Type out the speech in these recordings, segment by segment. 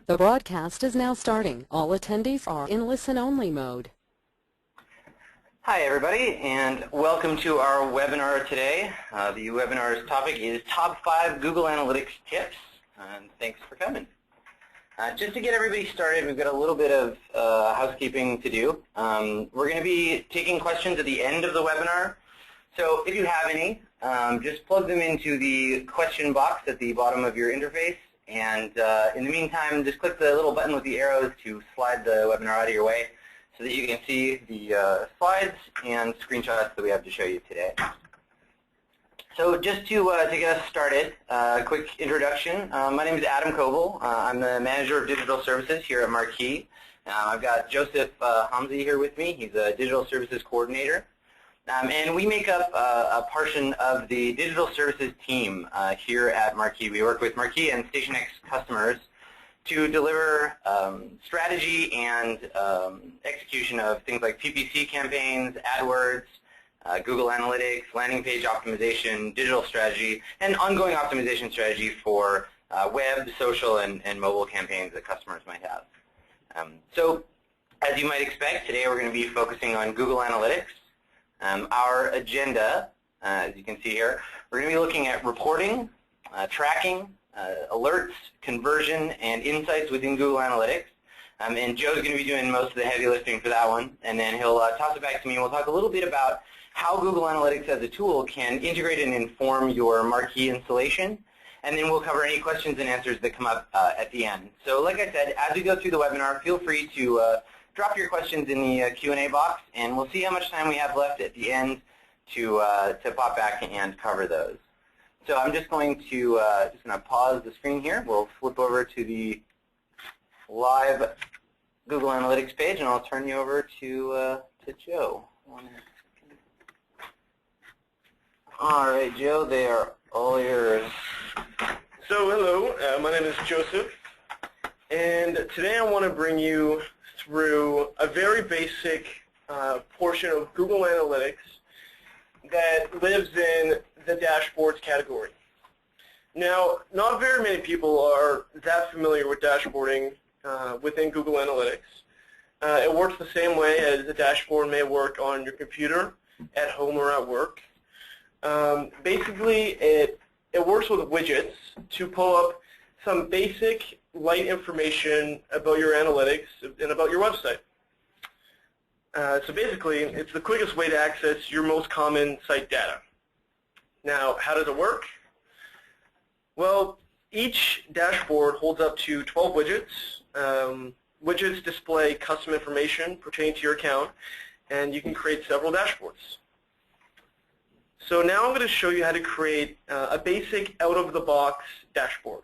The broadcast is now starting. All attendees are in listen-only mode. Hi everybody, and welcome to our webinar today. The webinar's topic is Top 5 Google Analytics Tips, and thanks for coming. Just to get everybody started, we've got a little bit of housekeeping to do. We're going to be taking questions at the end of the webinar, so if you have any, just plug them into the question box at the bottom of your interface, and in the meantime, just click the little button with the arrows to slide the webinar out of your way so that you can see the slides and screenshots that we have to show you today. So just to get us started, a quick introduction. My name is Adam Koval. I'm the Manager of Digital Services here at Marqui. I've got Joseph Hamzi here with me. He's a Digital Services Coordinator. And we make up a portion of the digital services team here at Marqui. We work with Marqui and StationX customers to deliver strategy and execution of things like PPC campaigns, AdWords, Google Analytics, landing page optimization, digital strategy, and ongoing optimization strategy for web, social, and mobile campaigns that customers might have. So as you might expect, today we're going to be focusing on Google Analytics. Our agenda, as you can see here, we're going to be looking at reporting, tracking, alerts, conversion, and insights within Google Analytics. And Joe's going to be doing most of the heavy lifting for that one, and then he'll toss it back to me, and we'll talk a little bit about how Google Analytics as a tool can integrate and inform your Marqui installation, and then we'll cover any questions and answers that come up at the end. So like I said, as we go through the webinar, feel free to drop your questions in the Q&A box, and we'll see how much time we have left at the end to pop back and cover those. So I'm just going to pause the screen here. We'll flip over to the live Google Analytics page, and I'll turn you over to Joe. All right, Joe, they are all yours. So hello, my name is Joseph, and today I want to bring you through a very basic portion of Google Analytics that lives in the dashboards category. Now, not very many people are that familiar with dashboarding within Google Analytics. It works the same way as a dashboard may work on your computer, at home, or at work. Basically, it works with widgets to pull up some basic light information about your analytics and about your website. So basically, it's the quickest way to access your most common site data. Now, how does it work? Well, each dashboard holds up to 12 widgets. Widgets display custom information pertaining to your account, and you can create several dashboards. So now I'm going to show you how to create a basic out-of-the-box dashboard.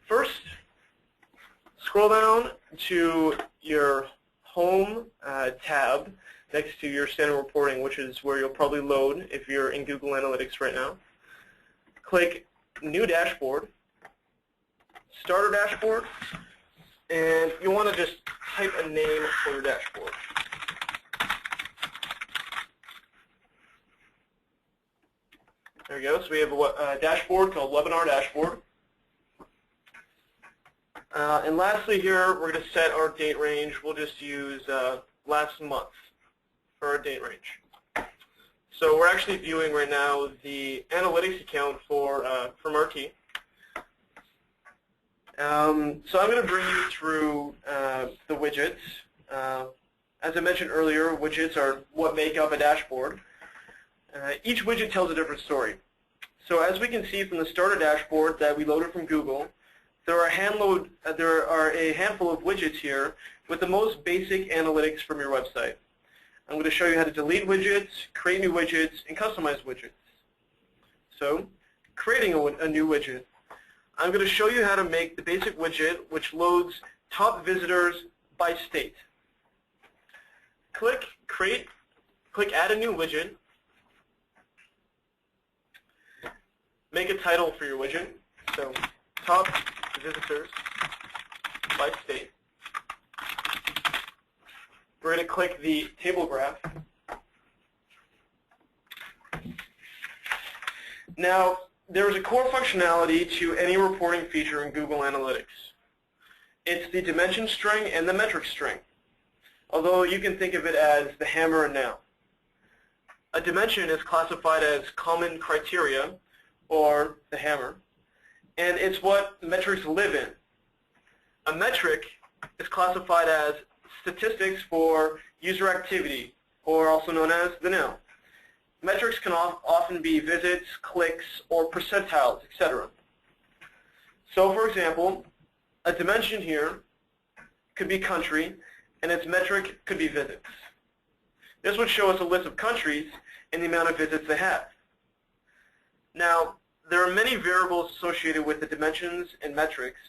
First, scroll down to your Home tab next to your standard reporting, which is where you'll probably load if you're in Google Analytics right now. Click New Dashboard, Starter Dashboard, and you want to just type a name for your dashboard. There we go. So we have a dashboard called Webinar Dashboard. And lastly here, we're going to set our date range. We'll just use last month for our date range. So we're actually viewing right now the analytics account for Marqui. So I'm going to bring you through the widgets. As I mentioned earlier, widgets are what make up a dashboard. Each widget tells a different story. So as we can see from the starter dashboard that we loaded from Google, there are a handful of widgets here with the most basic analytics from your website. I'm going to show you how to delete widgets, create new widgets, and customize widgets. So, creating a new widget. I'm going to show you how to make the basic widget which loads top visitors by state. Click Add a New Widget. Make a title for your widget. So, top visitors by state. We're going to click the table graph. Now, there is a core functionality to any reporting feature in Google Analytics. It's the dimension string and the metric string, although you can think of it as the hammer and nail. A dimension is classified as common criteria, or the hammer, and it's what metrics live in. A metric is classified as statistics for user activity, or also known as the nail. Metrics can often be visits, clicks, or percentiles, etc. So for example, a dimension here could be country, and its metric could be visits. This would show us a list of countries and the amount of visits they have. Now, there are many variables associated with the dimensions and metrics,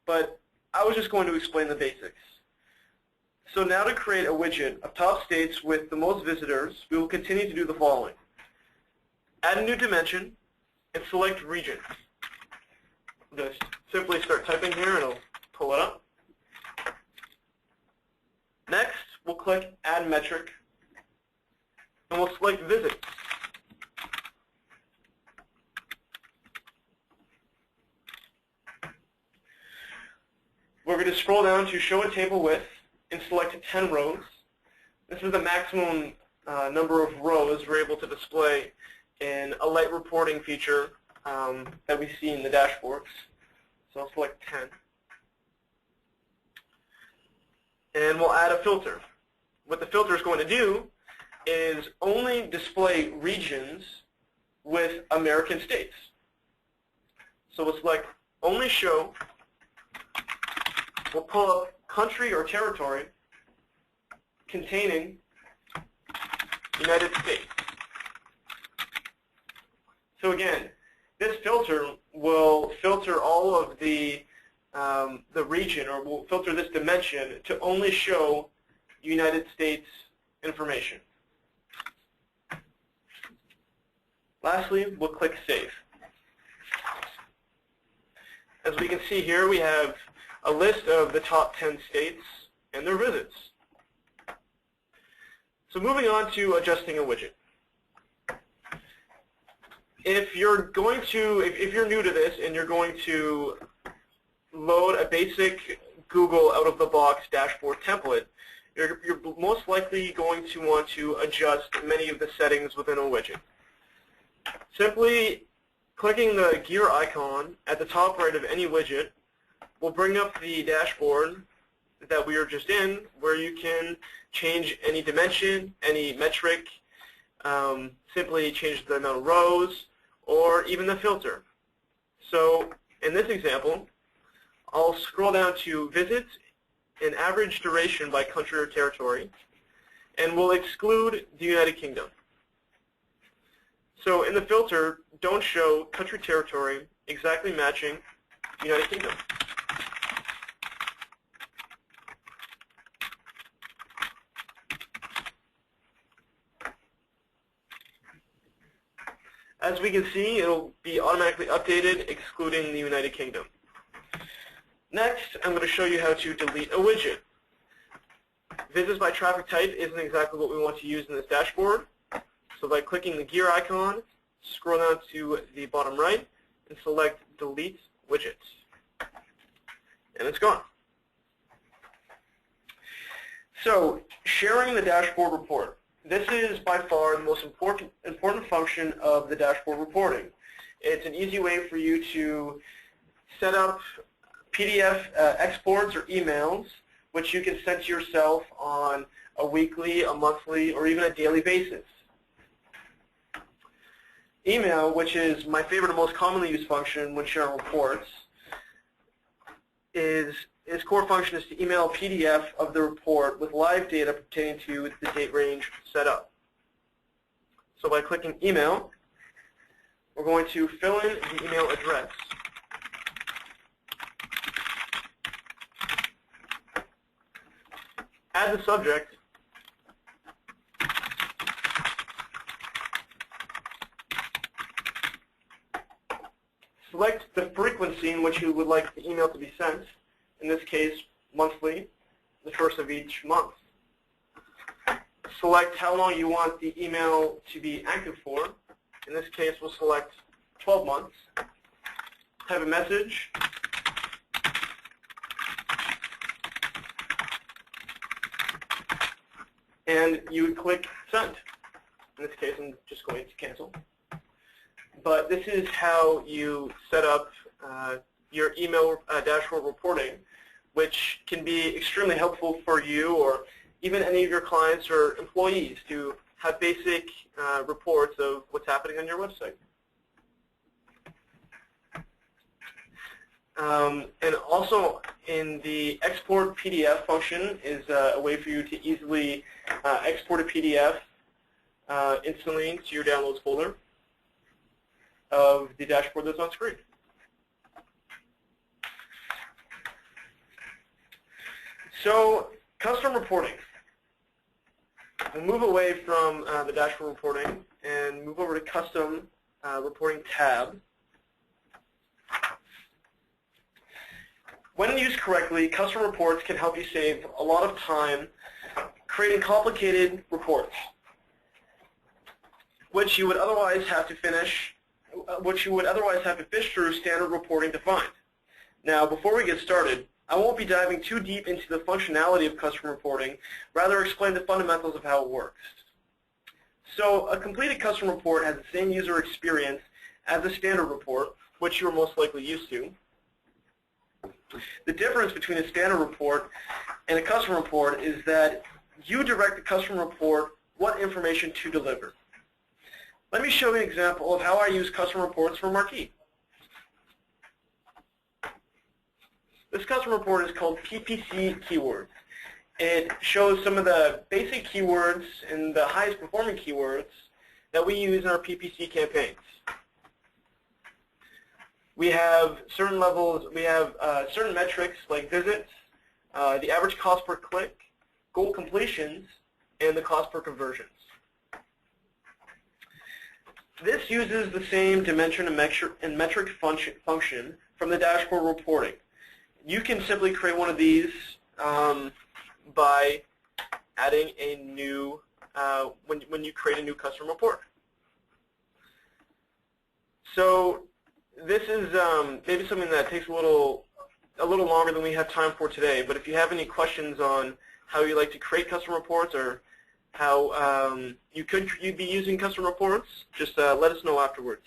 but I was just going to explain the basics. So now to create a widget of top states with the most visitors, we will continue to do the following. Add a new dimension and select region. Just simply start typing here and it'll pull it up. Next, we'll click Add Metric, and we'll select Visits. We're going to scroll down to Show a Table With and select 10 rows. This is the maximum number of rows we're able to display in a light reporting feature that we see in the dashboards. So I'll select 10. And we'll add a filter. What the filter is going to do is only display regions with American states. So we'll select Only Show. We'll pull up country or territory containing United States. So again, this filter will filter all of the region, or will filter this dimension to only show United States information. Lastly, we'll click Save. As we can see here, we have a list of the top 10 states and their visits. So moving on to adjusting a widget. If you're new to this and you're going to load a basic Google out-of-the-box dashboard template, you're most likely going to want to adjust many of the settings within a widget. Simply clicking the gear icon at the top right of any widget will bring up the dashboard that we are just in, where you can change any dimension, any metric, simply change the amount of rows, or even the filter. So in this example, I'll scroll down to Visits and Average Duration by Country or Territory, and we'll exclude the United Kingdom. So in the filter, don't show country territory exactly matching United Kingdom. As we can see, it'll be automatically updated, excluding the United Kingdom. Next, I'm going to show you how to delete a widget. Visits by traffic type isn't exactly what we want to use in this dashboard. So by clicking the gear icon, scroll down to the bottom right, and select Delete Widgets. And it's gone. So, sharing the dashboard report. This is by far the most important function of the dashboard reporting. It's an easy way for you to set up PDF exports or emails, which you can send to yourself on a weekly, a monthly, or even a daily basis. Email, which is my favorite and most commonly used function when sharing reports, its core function is to email a PDF of the report with live data pertaining to the date range set up. So by clicking Email, we're going to fill in the email address. Add the subject. Select the frequency in which you would like the email to be sent. In this case, monthly, the first of each month. Select how long you want the email to be active for. In this case, we'll select 12 months. Type a message. and you would click Send. In this case, I'm just going to cancel. But this is how you set up your email dashboard reporting, which can be extremely helpful for you or even any of your clients or employees to have basic reports of what's happening on your website. And also in the export PDF function is a way for you to easily export a PDF instantly to your downloads folder of the dashboard that's on screen. So custom reporting. We'll move away from the dashboard reporting and move over to custom reporting tab. When used correctly, custom reports can help you save a lot of time creating complicated reports, which you would otherwise have to fish through standard reporting to find. Now, before we get started, I won't be diving too deep into the functionality of custom reporting, rather explain the fundamentals of how it works. So a completed custom report has the same user experience as a standard report, which you are most likely used to. The difference between a standard report and a custom report is that you direct the custom report what information to deliver. Let me show you an example of how I use custom reports for Marqui. This custom report is called PPC Keywords. It shows some of the basic keywords and the highest performing keywords that we use in our PPC campaigns. We have certain levels, we have certain metrics like visits, the average cost per click, goal completions, and the cost per conversions. This uses the same dimension and metric function from the dashboard reporting. You can simply create one of these by adding a new, when you create a new custom report. So this is maybe something that takes a little longer than we have time for today, but if you have any questions on how you like to create custom reports or how you'd be using custom reports, just let us know afterwards.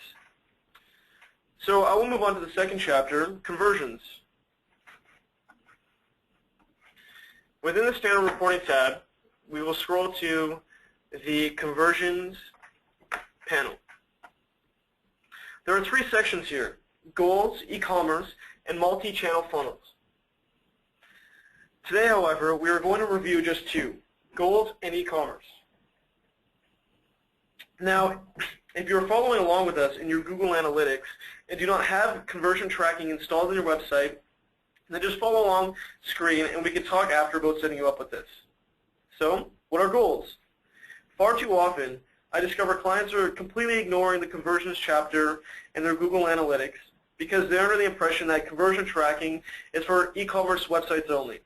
So I will move on to the second chapter, conversions. Within the standard reporting tab, we will scroll to the conversions panel. There are three sections here: goals, e-commerce, and multi-channel funnels. Today, however, we are going to review just two: goals and e-commerce. Now, if you're following along with us in your Google Analytics and do not have conversion tracking installed on your website, then just follow along screen and we can talk after about setting you up with this. So, what are goals? Far too often, I discover clients are completely ignoring the conversions chapter in their Google Analytics because they're under the impression that conversion tracking is for e-commerce websites only.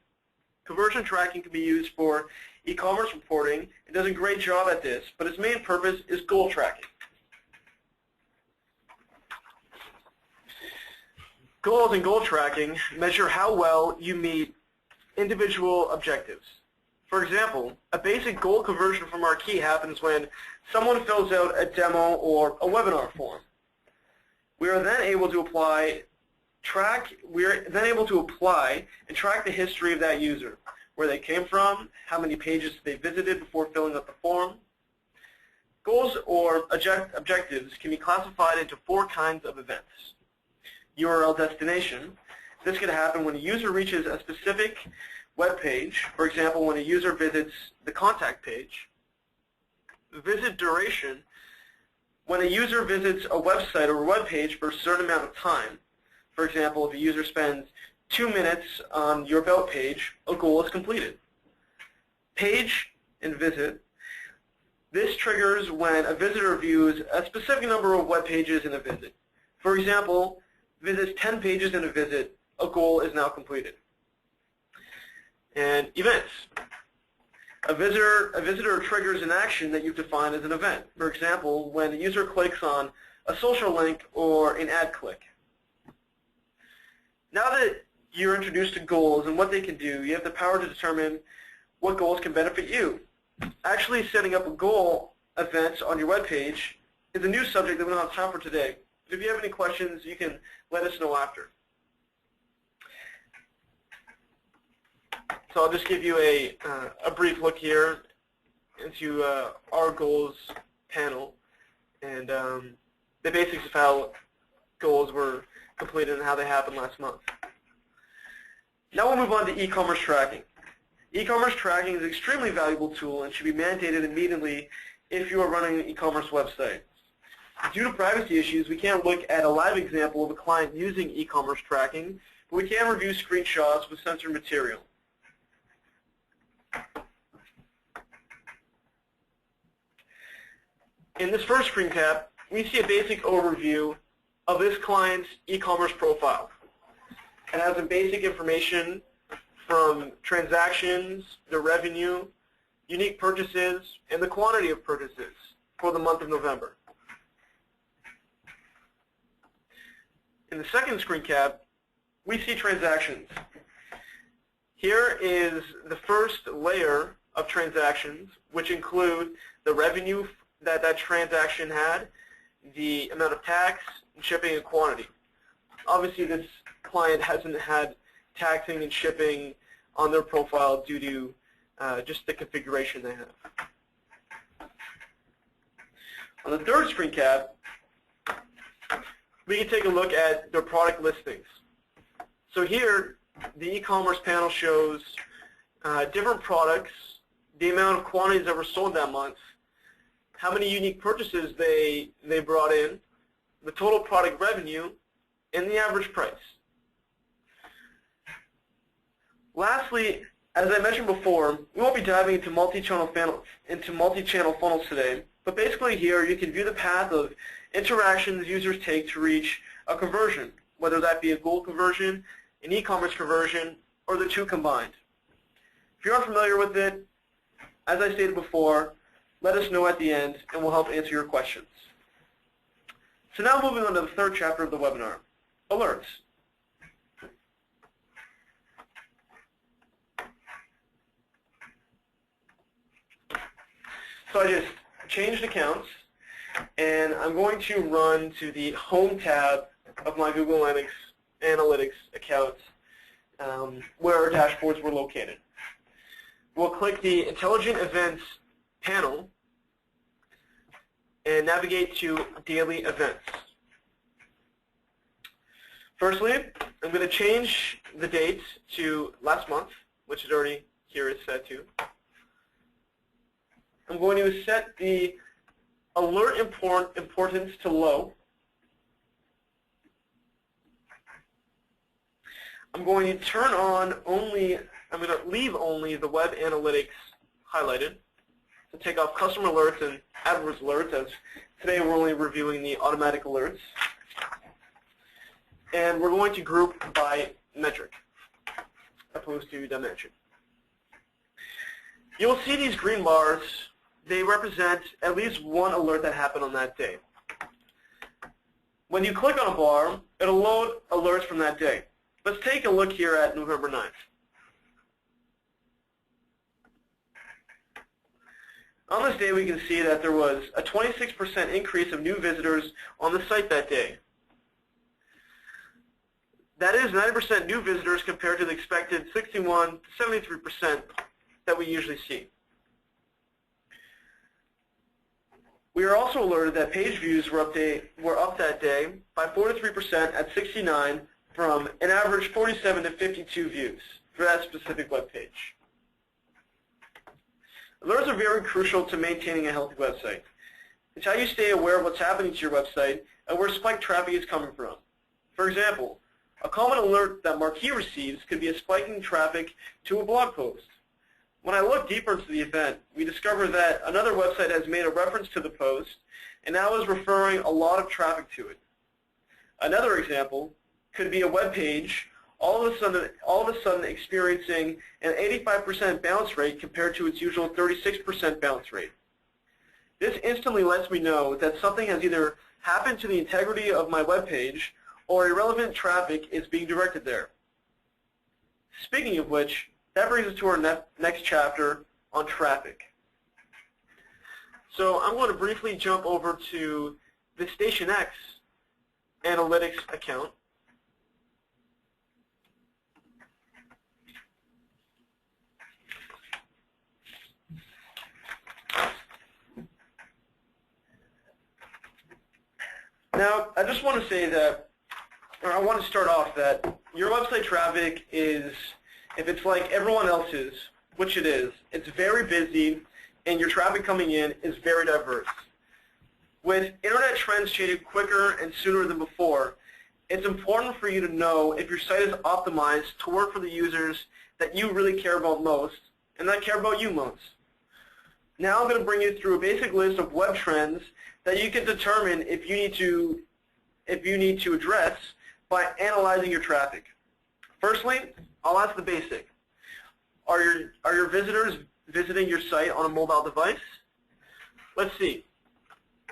Conversion tracking can be used for e-commerce reporting. It does a great job at this, but its main purpose is goal tracking. Goals and goal tracking measure how well you meet individual objectives. For example, a basic goal conversion from Marqui happens when someone fills out a demo or a webinar form. We are then able to apply and track the history of that user, where they came from, how many pages they visited before filling out the form. Goals or objectives can be classified into four kinds of events. URL destination. This can happen when a user reaches a specific web page, for example, when a user visits the contact page. Visit duration. When a user visits a website or a web page for a certain amount of time, for example, if a user spends 2 minutes on your About page, a goal is completed. Page and visit. This triggers when a visitor views a specific number of web pages in a visit. For example, visits 10 pages in a visit, a goal is now completed. And events. A visitor triggers an action that you've defined as an event. For example, when a user clicks on a social link or an ad click. Now that you're introduced to goals and what they can do, you have the power to determine what goals can benefit you. actually setting up a goal event on your web page is a new subject that we don't have time for today. But if you have any questions, you can let us know after. So I'll just give you a brief look here into our goals panel and the basics of how goals were completed and how they happened last month. Now we'll move on to e-commerce tracking. E-commerce tracking is an extremely valuable tool and should be mandated immediately if you are running an e-commerce website. Due to privacy issues, we can't look at a live example of a client using e-commerce tracking, but we can review screenshots with censored material. In this first screen cap, we see a basic overview of this client's e-commerce profile. It has some basic information from transactions, the revenue, unique purchases, and the quantity of purchases for the month of November. In the second screen cap, we see transactions. Here is the first layer of transactions, which include the revenue that that transaction had, the amount of tax, shipping, and quantity. Obviously, this client hasn't had taxing and shipping on their profile due to just the configuration they have. On the third screen cap, we can take a look at their product listings. So here, the e-commerce panel shows different products, the amount of quantities that were sold that month, how many unique purchases they brought in, the total product revenue, and the average price. Lastly, as I mentioned before, we won't be diving into multi-channel funnels today, but basically here you can view the path of interactions users take to reach a conversion, whether that be a goal conversion, an e-commerce conversion, or the two combined. If you're unfamiliar with it, as I stated before, let us know at the end and we'll help answer your questions. So now moving on to the third chapter of the webinar, alerts. So I just changed accounts and I'm going to run to the home tab of my Google Analytics account where our dashboards were located. We'll click the Intelligent Events panel and navigate to Daily Events. Firstly, I'm going to change the date to last month, which is already here is set to. I'm going to set the alert importance to low. I'm going to turn on only, I'm going to leave only the web analytics highlighted. To take off customer alerts and AdWords alerts, as today we're only reviewing the automatic alerts. And we're going to group by metric, opposed to dimension. You'll see these green bars. They represent at least one alert that happened on that day. When you click on a bar, it'll load alerts from that day. Let's take a look here at November 9th. On this day, we can see that there was a 26% increase of new visitors on the site that day. That is 90% new visitors compared to the expected 61 to 73% that we usually see. We are also alerted that page views were up that day by 43% at 69 from an average 47 to 52 views for that specific web page. Alerts are very crucial to maintaining a healthy website. It's how you stay aware of what's happening to your website and where spike traffic is coming from. For example, a common alert that Marqui receives could be a spiking traffic to a blog post. When I look deeper into the event, we discover that another website has made a reference to the post and now is referring a lot of traffic to it. Another example could be a web page all of a sudden experiencing an 85% bounce rate compared to its usual 36% bounce rate. This instantly lets me know that something has either happened to the integrity of my web page or irrelevant traffic is being directed there. Speaking of which, that brings us to our next chapter on traffic. So I'm going to briefly jump over to the StationX analytics account. Now, I just want to say that, or I want to start off that your website traffic is, if it's like everyone else's, which it is, it's very busy, and your traffic coming in is very diverse. With internet trends changing quicker and sooner than before, it's important for you to know if your site is optimized to work for the users that you really care about most and that care about you most. Now I'm going to bring you through a basic list of web trends that you can determine if you need to address by analyzing your traffic. Firstly, I'll ask the basic. Are your visitors visiting your site on a mobile device? Let's see.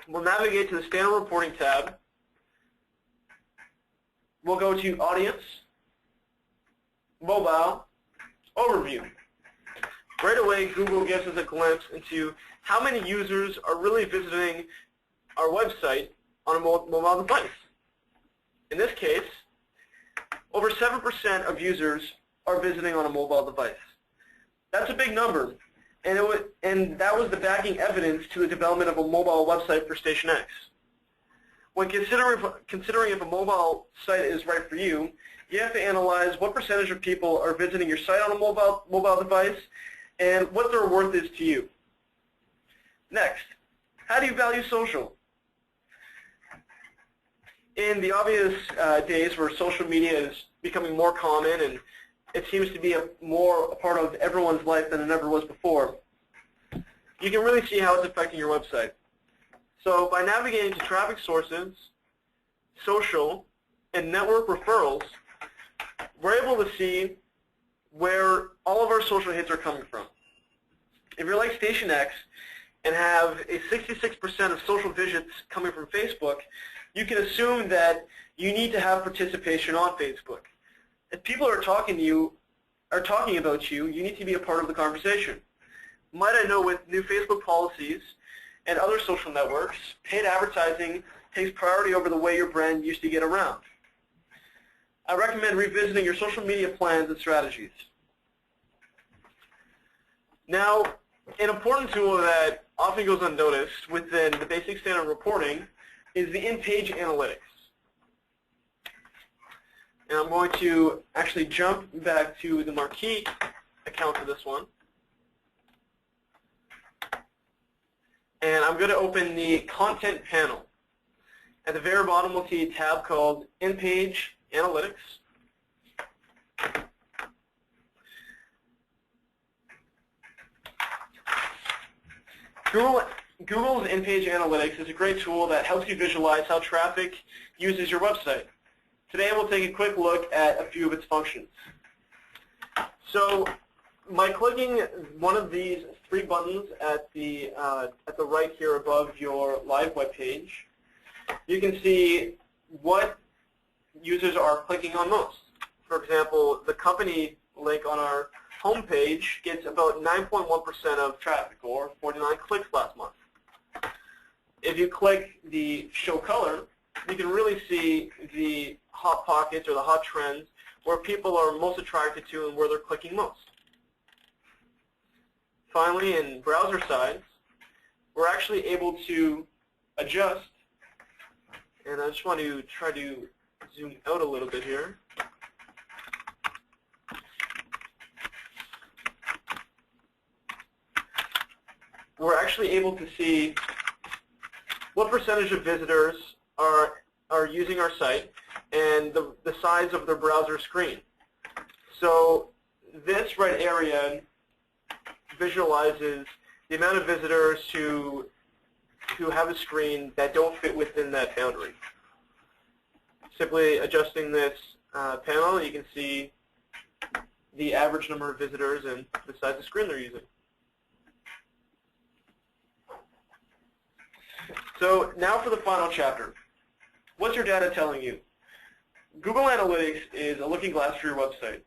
We'll navigate to the Standard Reporting tab. We'll go to Audience, Mobile, Overview. Right away, Google gives us a glimpse into how many users are really visiting our website on a mobile device. In this case, over 7% of users are visiting on a mobile device. That's a big number, and that was the backing evidence to the development of a mobile website for StationX. When considering if a mobile site is right for you, you have to analyze what percentage of people are visiting your site on a mobile device and what their worth is to you. Next, how do you value social? In the obvious days where social media is becoming more common and it seems to be a part of everyone's life than it ever was before, you can really see how it's affecting your website. So by navigating to traffic sources, social, and network referrals, we're able to see where all of our social hits are coming from. If you're like StationX and have a 66% of social visits coming from Facebook, you can assume that you need to have participation on Facebook. If people are talking about you, you need to be a part of the conversation. Might I know, with new Facebook policies and other social networks, paid advertising takes priority over the way your brand used to get around. I recommend revisiting your social media plans and strategies. Now, an important tool that often goes unnoticed within the basic standard reporting is the in-page analytics. And I'm going to actually jump back to the Marqui account for this one. And I'm going to open the content panel. At the very bottom, we'll see a tab called In-Page Analytics. Google's In-Page Analytics is a great tool that helps you visualize how traffic uses your website. Today we'll take a quick look at a few of its functions. So by clicking one of these three buttons at the right here above your live web page, you can see what users are clicking on most. For example, the company link on our home page gets about 9.1% of traffic, or 49 clicks last month. If you click the show color, you can really see the hot pockets or the hot trends where people are most attracted to and where they're clicking most. Finally, in browser size, we're actually able to adjust, and I just want to try to zoom out a little bit here. We're actually able to see what percentage of visitors are using our site and the size of their browser screen. So this red area visualizes the amount of visitors who have a screen that don't fit within that boundary. Simply adjusting this panel, you can see the average number of visitors and the size of screen they're using. So now for the final chapter. What's your data telling you? Google Analytics is a looking glass for your website.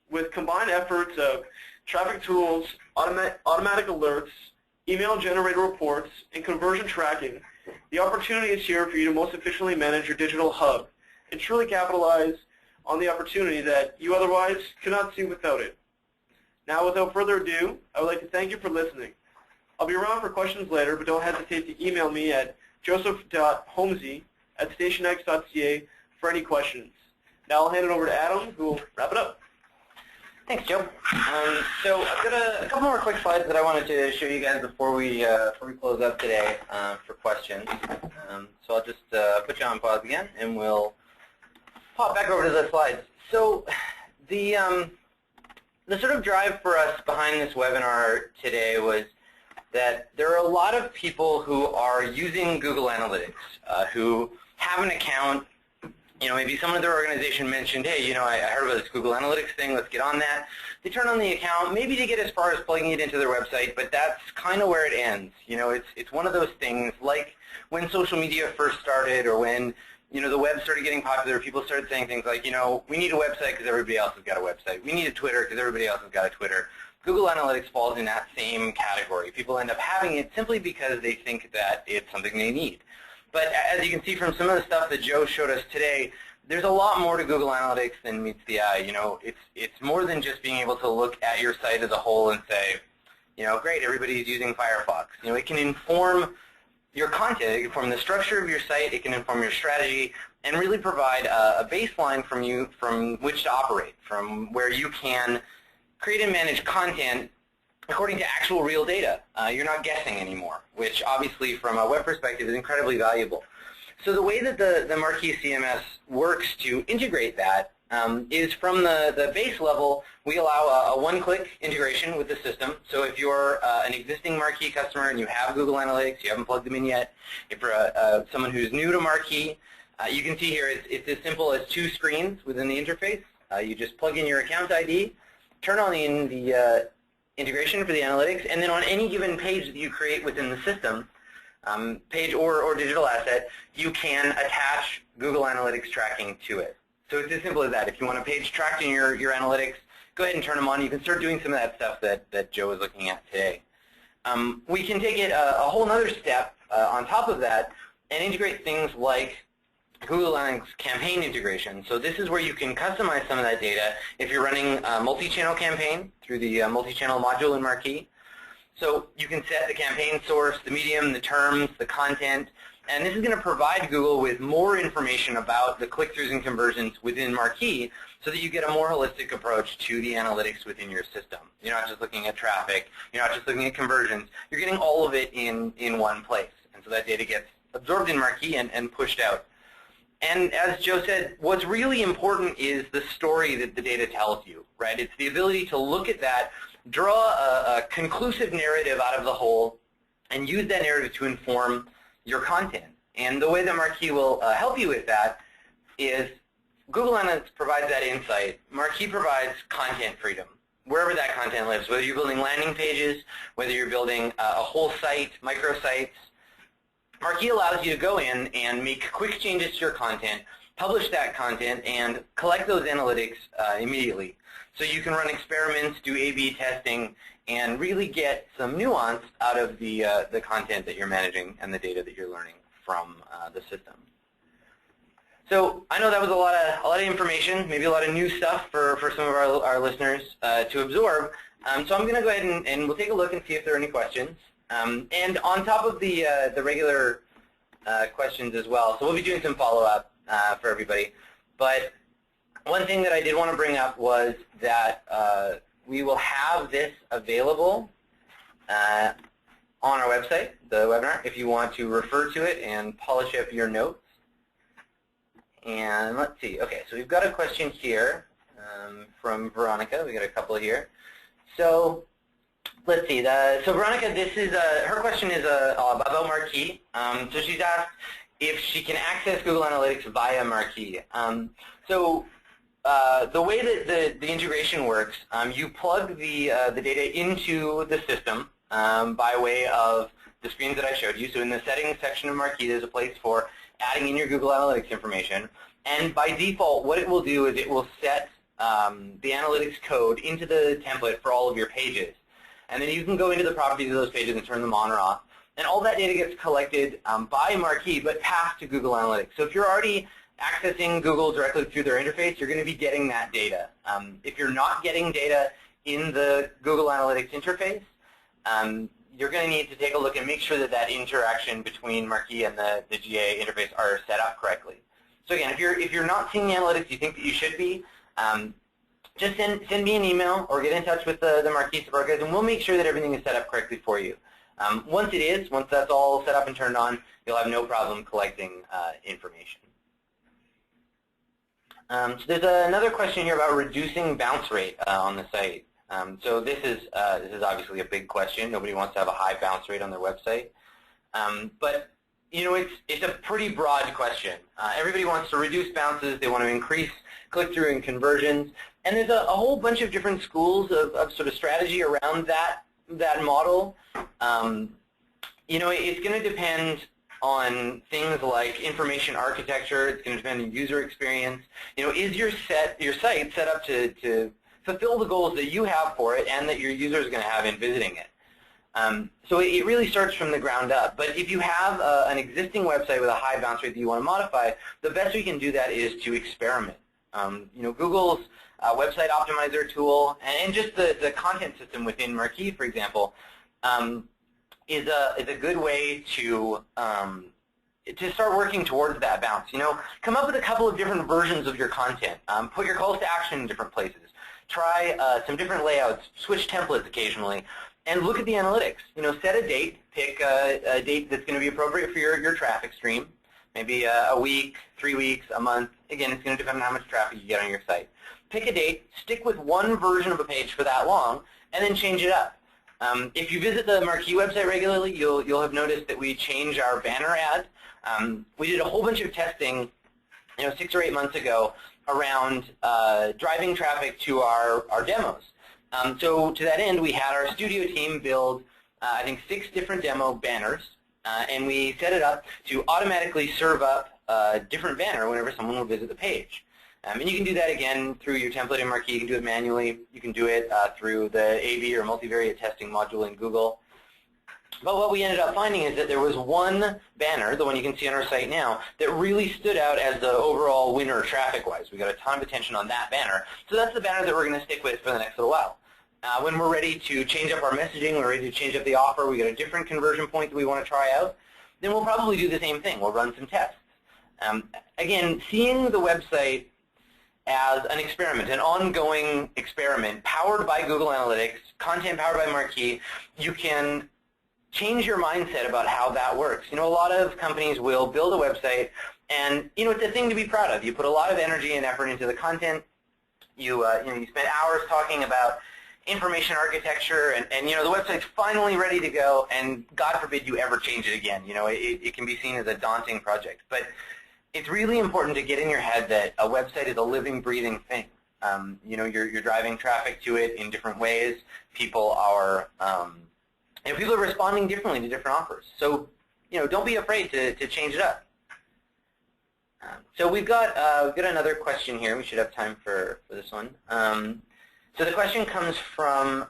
With combined efforts of traffic tools, automatic alerts, email-generated reports, and conversion tracking, the opportunity is here for you to most efficiently manage your digital hub and truly capitalize on the opportunity that you otherwise could not see without it. Now, without further ado, I would like to thank you for listening. I'll be around for questions later, but don't hesitate to email me at joseph.holmesy@stationx.ca for any questions. Now I'll hand it over to Adam, who will wrap it up. Thanks, Joe. So I've got a couple more quick slides that I wanted to show you guys before we close up today for questions. So I'll just put you on pause again, and we'll pop back over to the slides. So the sort of drive for us behind this webinar today was that there are a lot of people who are using Google Analytics, who have an account. Maybe someone at their organization mentioned, hey, I heard about this Google Analytics thing, let's get on that. They turn on the account, maybe they get as far as plugging it into their website, but that's kind of where it ends. It's one of those things, like when social media first started, or when the web started getting popular, people started saying things like, we need a website because everybody else has got a website. We need a Twitter because everybody else has got a Twitter. Google Analytics falls in that same category. People end up having it simply because they think that it's something they need. But as you can see from some of the stuff that Joe showed us today, there's a lot more to Google Analytics than meets the eye. It's more than just being able to look at your site as a whole and say, great, everybody's using Firefox. It can inform your content, it can inform the structure of your site, it can inform your strategy, and really provide a baseline from which to operate, from where you can create and manage content according to actual real data. You're not guessing anymore, which obviously from a web perspective is incredibly valuable. So the way that the Marqui CMS works to integrate that is from the base level, we allow a one-click integration with the system. So if you're an existing Marqui customer and you have Google Analytics, you haven't plugged them in yet, if you're someone who's new to Marqui, you can see here it's as simple as 2 screens within the interface. You just plug in your account ID, turn on the integration for the analytics, and then on any given page that you create within the system, page or digital asset, you can attach Google Analytics tracking to it. So it's as simple as that. If you want a page tracked in your analytics, go ahead and turn them on. You can start doing some of that stuff that Joe was looking at today. We can take it a whole other step on top of that and integrate things like Google Analytics campaign integration. So this is where you can customize some of that data if you're running a multi-channel campaign through the multi-channel module in Marqui. So you can set the campaign source, the medium, the terms, the content, and this is going to provide Google with more information about the click-throughs and conversions within Marqui so that you get a more holistic approach to the analytics within your system. You're not just looking at traffic, you're not just looking at conversions, you're getting all of it in one place. And so that data gets absorbed in Marqui and pushed out. And as Joe said, what's really important is the story that the data tells you, right? It's the ability to look at that, draw a conclusive narrative out of the whole, and use that narrative to inform your content. And the way that Marqui will help you with that is Google Analytics provides that insight. Marqui provides content freedom, wherever that content lives, whether you're building landing pages, whether you're building a whole site, microsites. Marqui allows you to go in and make quick changes to your content, publish that content, and collect those analytics immediately. So you can run experiments, do A/B testing, and really get some nuance out of the content that you're managing and the data that you're learning from the system. So I know that was a lot of information, maybe a lot of new stuff for some of our listeners to absorb. So I'm going to go ahead and we'll take a look and see if there are any questions. And on top of the regular questions as well, so we'll be doing some follow-up for everybody. But one thing that I did want to bring up was that we will have this available on our website, the webinar, if you want to refer to it and polish up your notes. And let's see. Okay, so we've got a question here from Veronica. We got a couple here. So let's see. So Veronica, this is her question is about Marqui. So she's asked if she can access Google Analytics via Marqui. So the way that the integration works, you plug the data into the system by way of the screens that I showed you. So in the settings section of Marqui, there's a place for adding in your Google Analytics information. And by default, what it will do is it will set the analytics code into the template for all of your pages. and then you can go into the properties of those pages and turn them on or off. And all that data gets collected by Marqui, but passed to Google Analytics. So if you're already accessing Google directly through their interface, you're going to be getting that data. If you're not getting data in the Google Analytics interface, you're going to need to take a look and make sure that that interaction between Marqui and the GA interface are set up correctly. So again, if you're not seeing the analytics you think that you should be, just send me an email or get in touch with the Marqui support guys, and we'll make sure that everything is set up correctly for you. Once that's all set up and turned on, you'll have no problem collecting information. So there's another question here about reducing bounce rate on the site. So this is obviously a big question. Nobody wants to have a high bounce rate on their website. But you know, it's a pretty broad question. Everybody wants to reduce bounces. They want to increase click-through and conversions. And there's a whole bunch of different schools of sort of strategy around that model. You know, it's going to depend on things like information architecture. It's going to depend on user experience. You know, is your site set up to fulfill the goals that you have for it and that your user is going to have in visiting it? So it really starts from the ground up. But if you have an existing website with a high bounce rate that you want to modify, the best way you can do that is to experiment. You know, Google's website optimizer tool and just the content system within Marqui, for example, is a good way to start working towards that bounce. You know, come up with a couple of different versions of your content. Put your calls to action in different places. Try some different layouts. Switch templates occasionally. And look at the analytics. You know, set a date. Pick a date that's going to be appropriate for your traffic stream. Maybe a week, 3 weeks, a month. Again, it's going to depend on how much traffic you get on your site. Pick a date. Stick with one version of a page for that long, and then change it up. If you visit the Marqui website regularly, you'll have noticed that we change our banner ad. We did a whole bunch of testing, you know, 6 or 8 months ago around driving traffic to our demos. So to that end, we had our studio team build, I think, 6 different demo banners, and we set it up to automatically serve up a different banner whenever someone will visit the page. And you can do that again through your template in Marqui. You can do it manually. You can do it through the A/B or multivariate testing module in Google. But what we ended up finding is that there was one banner, the one you can see on our site now, that really stood out as the overall winner traffic-wise. We got a ton of attention on that banner. So that's the banner that we're going to stick with for the next little while. When we're ready to change up our messaging, we're ready to change up the offer, we got a different conversion point that we want to try out, then we'll probably do the same thing. We'll run some tests. Again, seeing the website as an experiment, an ongoing experiment powered by Google Analytics, content powered by Marqui, you can change your mindset about how that works. You know, a lot of companies will build a website, and you know, it's a thing to be proud of. You put a lot of energy and effort into the content. You spend hours talking about information architecture, and you know, the website's finally ready to go, and God forbid you ever change it again. You know, it can be seen as a daunting project, but it's really important to get in your head that a website is a living, breathing thing. You know, you're driving traffic to it in different ways. People are people are responding differently to different offers. So, you know, don't be afraid to change it up. So we've got another question here. We should have time for this one. So the question comes from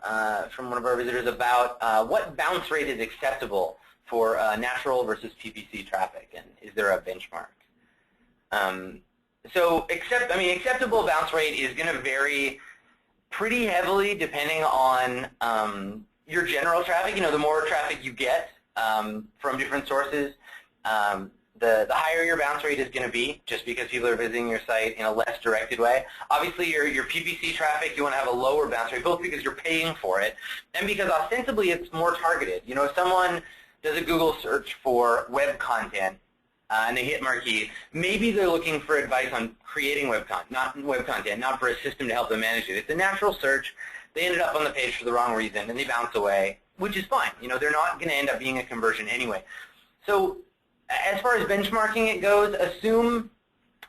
one of our visitors about what bounce rate is acceptable for natural versus PPC traffic, and is there a benchmark? So acceptable bounce rate is going to vary pretty heavily depending on your general traffic. You know, the more traffic you get from different sources, the higher your bounce rate is going to be, just because people are visiting your site in a less directed way. Obviously, your PPC traffic, you want to have a lower bounce rate, both because you're paying for it and because ostensibly it's more targeted. You know, if someone does a Google search for web content and they hit Marqui, maybe they're looking for advice on creating web content, not for a system to help them manage it. It's a natural search. They ended up on the page for the wrong reason, and they bounce away, which is fine. You know, they're not going to end up being a conversion anyway. So as far as benchmarking it goes, assume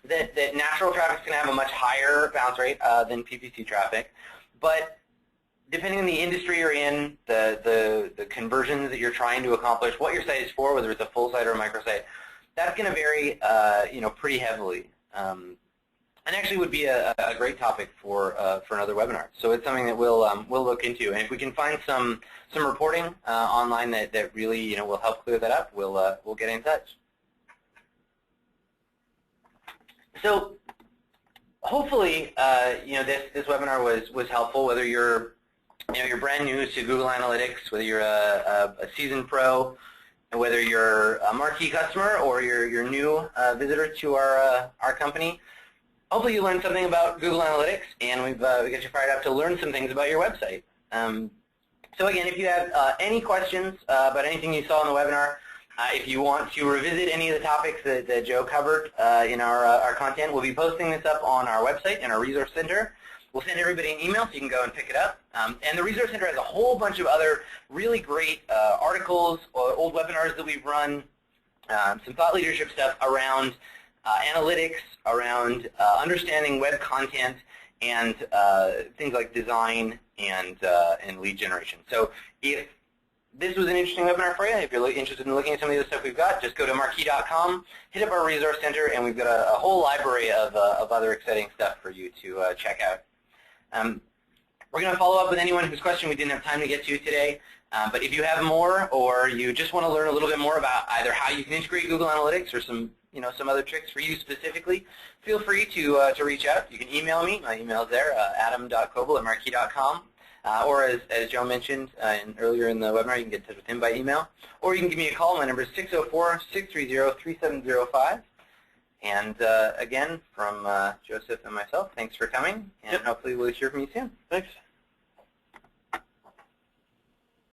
that natural traffic is going to have a much higher bounce rate than PPC traffic. But depending on the industry you're in, the conversions that you're trying to accomplish, what your site is for, whether it's a full site or a microsite, that's going to vary, you know, pretty heavily. and actually would be a great topic for another webinar. So it's something that we'll look into, and if we can find some reporting online that really will help clear that up, we'll get in touch. So hopefully this webinar was helpful, whether you're brand new to Google Analytics, whether you're a seasoned pro, and whether you're a Marqui customer or you're new visitor to our company. Hopefully you learned something about Google Analytics, and we got you fired up to learn some things about your website. So again, if you have any questions about anything you saw in the webinar, if you want to revisit any of the topics that Joe covered in our content, we'll be posting this up on our website and our resource center. We'll send everybody an email so you can go and pick it up. And the resource center has a whole bunch of other really great articles, old webinars that we've run, some thought leadership stuff around analytics, around understanding web content, and things like design and lead generation. So if this was an interesting webinar for you, if you're interested in looking at some of the stuff we've got, just go to marqui.com, hit up our resource center, and we've got a whole library of other exciting stuff for you to check out. We're going to follow up with anyone whose question we didn't have time to get to today. But if you have more, or you just want to learn a little bit more about either how you can integrate Google Analytics or some other tricks for you specifically, feel free to reach out. You can email me. My email is there, adam.koble@marqui.com. Or as Joe mentioned earlier in the webinar, you can get in touch with him by email. Or you can give me a call. My number is 604-630-3705. And again, from Joseph and myself, thanks for coming, and hopefully we'll hear from you soon. Thanks.